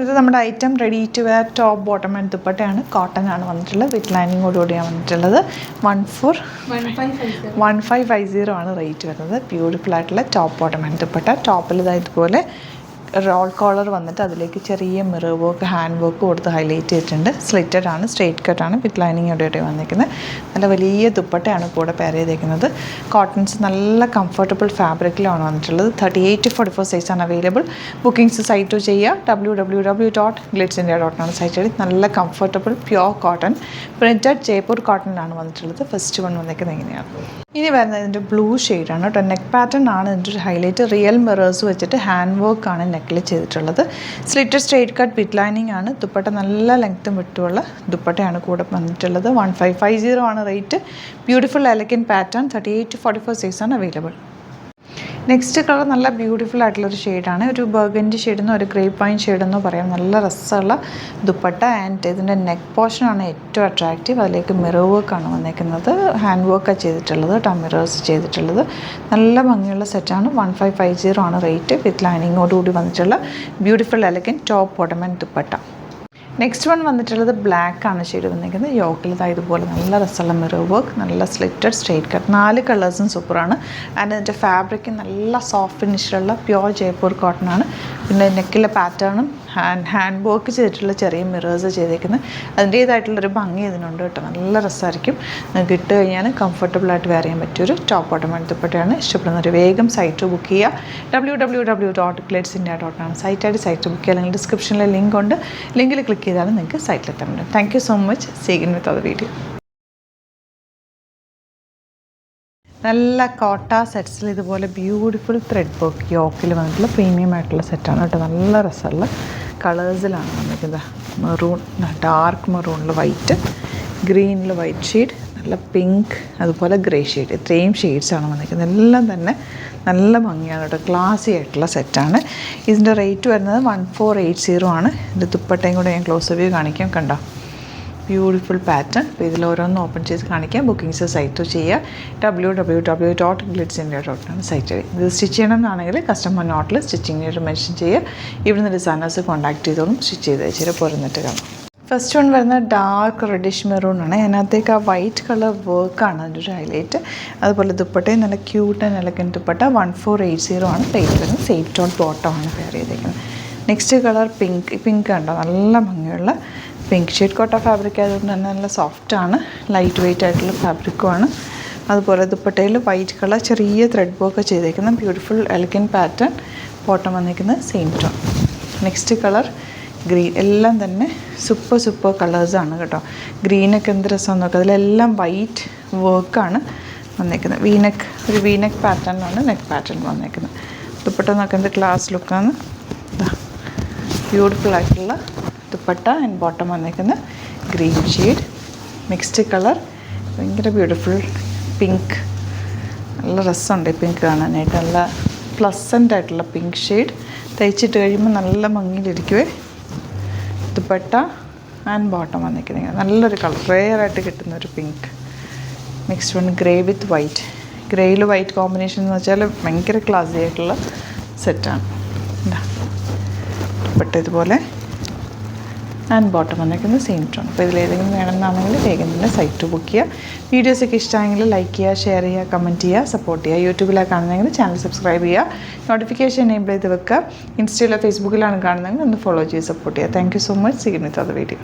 ഇത് നമ്മുടെ item ready to wear top bottom and ദുപ്പട്ടയാണ്. കോട്ടൺ ആണ് വന്നിട്ടുള്ളത്. വിത്ത് ലൈനിങ്ങോടുകൂടിയാണ് വന്നിട്ടുള്ളത്. 1550 ആണ് റേറ്റ് വരുന്നത്. ബ്യൂട്ടിഫുൾ ആയിട്ടുള്ള ടോപ്പ് ബോട്ടം ആൻഡ് ദുപ്പട്ട. ടോപ്പിൽ ഇതുപോലെ റോൾ കോളർ വന്നിട്ട് അതിലേക്ക് ചെറിയ മിറർ വർക്ക്, ഹാൻഡ് വർക്ക് കൊടുത്ത് ഹൈലൈറ്റ് ചെയ്തിട്ടുണ്ട്. സ്ലിറ്റഡ് ആണ്, സ്ട്രെയിറ്റ് കട്ടാണ്, വിത്ത് ലൈനിങ്ങോടെ വന്നിരിക്കുന്നത്. നല്ല വലിയ ദുപ്പട്ടയാണ് കൂടെ പെയർ ചെയ്തേക്കുന്നത്. കോട്ടൺസ് നല്ല കംഫർട്ടബിൾ ഫാബ്രിക്കിലാണ് വന്നിട്ടുള്ളത്. 38 to 44 സൈസാണ് അവൈലബിൾ. ബുക്കിംഗ്സ് സൈറ്റ് ചെയ്യുക. www.glitzindia.com സൈറ്റ് ചെയ്ത് നല്ല comfortable pure cotton printed Jaipur കോട്ടണിലാണ് വന്നിട്ടുള്ളത്. ഫസ്റ്റ് വൺ വന്നിരിക്കുന്നത് എങ്ങനെയാണ്. ഇനി വരുന്നത് ഇതിൻ്റെ ബ്ലൂ ഷെയ്ഡാണ് കേട്ടോ. നെക്ക് പാറ്റേൺ ആണ് ഇതിൻ്റെ ഒരു ഹൈലൈറ്റ്. റിയൽ മിറേഴ്സ് വെച്ചിട്ട് ഹാൻഡ് വർക്കാണ് നെക്കിൽ ചെയ്തിട്ടുള്ളത്. Slitted straight cut with lining ആണ്. ദുപ്പട്ട നല്ല ലെങ്ത്തും വിട്ടുമുള്ള ദുപ്പട്ടയാണ് കൂടെ വന്നിട്ടുള്ളത്. 1550 ആണ് rate. Beautiful elegant pattern. 38 to 44 സൈസാണ് അവൈലബിൾ. നെക്സ്റ്റ് കളർ നല്ല ബ്യൂട്ടിഫുൾ ആയിട്ടുള്ളൊരു ഷെയ്ഡാണ്. ഒരു ബർഗൻഡി ഷെയ്ഡെന്നോ ഒരു ഗ്രേപ്പ് വൈൻ ഷെയ്ഡെന്നോ പറയാം. നല്ല രസമുള്ള ദുപ്പട്ട. ആൻഡ് ഇതിൻ്റെ നെക്ക് പോർഷനാണ് ഏറ്റവും അട്രാക്റ്റീവ്. അതിലേക്ക് മിറർ വർക്കാണ് വന്നേക്കുന്നത്. ഹാൻഡ് വർക്കാണ് ചെയ്തിട്ടുള്ളത്. മിറേഴ്സ് ചെയ്തിട്ടുള്ളത്. നല്ല ഭംഗിയുള്ള സെറ്റാണ്. 1550 ആണ് റേറ്റ്. വിത്ത് ലൈനിങ്ങോടുകൂടി വന്നിട്ടുള്ള beautiful elegant top bottom and dupatta. Next one വന്നിട്ടുള്ളത് ബ്ലാക്ക് ആണ് ഷെയ്ഡ് വന്നിരിക്കുന്നത്. യോക്കിൽ ഇതുപോലെ നല്ല രസമുള്ള മിറർ വർക്ക്, നല്ല സ്ലിറ്റഡ് സ്ട്രെയിറ്റ് കട്ട്. 4 കളേഴ്സും സൂപ്പറാണ്. ആൻഡ് അതിൻ്റെ ഫാബ്രിക് നല്ല സോഫ്റ്റ് ഫിനിഷിലുള്ള പ്യുവർ ജയ്പൂർ കോട്ടൺ ആണ്. പിന്നെ നെക്കിലെ പാറ്റേണും ഹാൻഡ് വർക്ക് ചെയ്തിട്ടുള്ള ചെറിയ മിറേഴ്സ് ചെയ്തേക്കുന്നത്. അതിൻ്റേതായിട്ടുള്ളൊരു ഭംഗി ഇതിനുണ്ട് കേട്ടോ. നല്ല രസമായിരിക്കും. നിങ്ങൾക്ക് ഇട്ട് കഴിഞ്ഞാൽ കംഫർട്ടബിളായിട്ട് വെയർ ചെയ്യാൻ പറ്റിയൊരു ടോപ്പ് ബോട്ടം ദുപ്പട്ടയാണ്. ഇഷ്ടപ്പെടുന്നവർ വേഗം സൈറ്റ് ബുക്ക് ചെയ്യുക. www.glitzindia.com സൈറ്റായിട്ട് സൈറ്റ് ബുക്ക് ചെയ്യുക. അല്ലെങ്കിൽ ഡിസ്ക്രിപ്ഷനിലെ ലിങ്ക് ഉണ്ട്. ലിങ്കിൽ ക്ലിക്ക് ചെയ്താലും നിങ്ങൾക്ക് സൈറ്റിലെത്താൻ പറ്റും. Thank you so much. See you with other video. നല്ല കോട്ട സെറ്റ്സിൽ ഇതുപോലെ ബ്യൂട്ടിഫുൾ ത്രെഡ് വർക്ക് യോക്കിൽ വന്നിട്ടുള്ള പ്രീമിയം ആയിട്ടുള്ള സെറ്റാണ് കേട്ടോ. നല്ല രസമുള്ള കളേഴ്സിലാണ് വന്നിരിക്കുന്നത്. മെറൂൺ, ഡാർക്ക് മെറൂണിൽ വൈറ്റ്, ഗ്രീനിൽ വൈറ്റ് ഷെയ്ഡ്, നല്ല പിങ്ക്, അതുപോലെ ഗ്രേ ഷെയ്ഡ്. ഇത്രയും ഷെയ്ഡ്സാണ് വന്നിരിക്കുന്നത്. എല്ലാം തന്നെ നല്ല ഭംഗിയാണ് കേട്ടോ. ക്ലാസി ആയിട്ടുള്ള സെറ്റാണ്. ഇതിൻ്റെ റേറ്റ് വരുന്നത് 1480 ആണ്. ഇതിൻ്റെ ദുപ്പട്ടയും കൂടെ ഞാൻ ക്ലോസ് വ്യൂ കാണിക്കാം. കണ്ടോ, ബ്യൂട്ടിഫുൾ പാറ്റേൺ. അപ്പോൾ ഇതിലോരോന്ന് ഓപ്പൺ ചെയ്ത് കാണിക്കാം. ബുക്കിംഗ്സ് സൈറ്റ് ചെയ്യുക. www.glitzindia.com സൈറ്റ് ചെയ്യുക. ഇത് സ്റ്റിച്ച് ചെയ്യണമെന്നാണെങ്കിൽ കസ്റ്റമർ നോട്ടിൽ സ്റ്റിച്ചിങ്ങിനായിട്ട് മെൻഷൻ ചെയ്യുക. ഇവിടുന്ന് ഡിസൈനേഴ്സ് കോൺടാക്ട് ചെയ്തോളും. സ്റ്റിച്ച് ചെയ്ത് വെച്ചിട്ട് പോരുന്നിട്ട് കാണാം. ഫസ്റ്റ് വൺ വരുന്നത് ഡാർക്ക് റെഡിഷ് മെറൂൺ ആണ്. അതിനകത്തേക്ക് ആ വൈറ്റ് കളർ വർക്കാണ് അതിൻ്റെ ഒരു ഹൈലൈറ്റ്. അതുപോലെ ദുപ്പട്ടയും നല്ല ക്യൂട്ട് ആൻഡ് എലഗൻറ്റ് ദുപ്പട്ട. 1480 ആണ് റേറ്റ് വരുന്നത്. സേഫ് ടോൺ ബോട്ടമാണ് പെയർ ചെയ്തേക്കുന്നത്. നെക്സ്റ്റ് കളർ പിങ്ക് കണ്ടോ, നല്ല ഭംഗിയുള്ള പിങ്ക് ഷെയ്ഡ്. കോട്ട ഫാബ്രിക് ആയതുകൊണ്ട് തന്നെ നല്ല സോഫ്റ്റാണ്. ലൈറ്റ് വെയ്റ്റ് ആയിട്ടുള്ള ഫാബ്രിക്കുമാണ്. അതുപോലെ ദുപ്പട്ടയിൽ വൈറ്റ് കളർ ചെറിയ ത്രെഡ് വർക്ക് ചെയ്തേക്കുന്ന ബ്യൂട്ടിഫുൾ എലഗൻറ്റ് പാറ്റേൺ. ബോട്ടം വന്നിരിക്കുന്നത് same tone. Next colour green. എല്ലാം തന്നെ സൂപ്പർ കളേഴ്സാണ് കേട്ടോ. ഗ്രീനൊക്കെ എന്ത് രസമെന്ന് നോക്കുക. അതിലെല്ലാം വൈറ്റ് വർക്കാണ് വന്നേക്കുന്നത്. ഒരു വീനെക്ക് പാറ്റേണിലാണ് നെക്ക് പാറ്റേൺ വന്നേക്കുന്നത്. ദുപ്പട്ട നോക്കുന്നത് ക്ലാസ് ലുക്കാണ്. ബ്യൂട്ടിഫുൾ ആയിട്ടുള്ള ദുപ്പട്ട ആൻഡ് ബോട്ടം വന്നേക്കുന്നത് ഗ്രീൻ ഷെയ്ഡ്. നെക്സ്റ്റ് കളർ ഭയങ്കര ബ്യൂട്ടിഫുൾ പിങ്ക്. നല്ല രസമുണ്ട് പിങ്ക് കാണാനായിട്ട്. നല്ല പ്ലസൻ്റ് ആയിട്ടുള്ള പിങ്ക് ഷെയ്ഡ്. തയ്ച്ചിട്ട് കഴിയുമ്പോൾ നല്ല ഭംഗിയിലിരിക്കുവേ. ദുപ്പട്ട ആൻഡ് ബോട്ടം വന്നിരിക്കുന്നത് നല്ലൊരു കളർ, റെയറായിട്ട് കിട്ടുന്നൊരു pink. Next one grey with white. ഗ്രേയിൽ വൈറ്റ് കോമ്പിനേഷൻ എന്ന് വെച്ചാൽ ഭയങ്കര ക്ലാസി ആയിട്ടുള്ള സെറ്റാണ്. ദുപ്പട്ട ഇതുപോലെ ആൻഡ് ബോട്ടം വന്നിരിക്കുന്നത് സെയിം ടോൺ. അപ്പോൾ ഇതിലേതെങ്കിലും വേണമെന്നാണെങ്കിൽ വേഗം തന്നെ സൈറ്റ് ബുക്ക് ചെയ്യുക. വീഡിയോസൊക്കെ ഇഷ്ടമായെങ്കിൽ ലൈക്ക് ചെയ്യുക, ഷെയർ ചെയ്യുക, കമൻറ്റ് ചെയ്യുക, സപ്പോർട്ട് ചെയ്യുക. യൂട്യൂബിലാണ് കാണുന്നതെങ്കിൽ ചാനൽ സബ്സ്ക്രൈബ് ചെയ്യുക. നോട്ടിഫിക്കേഷൻ എനേബിൾ ചെയ്ത് വെക്കുക. ഇൻസ്റ്റയിലോ ഫേസ്ബുക്കിലാണ് കാണുന്നതെങ്കിൽ ഒന്ന് ഫോളോ ചെയ്ത് സപ്പോർട്ട് ചെയ്യുക. Thank you so much. See you with other video.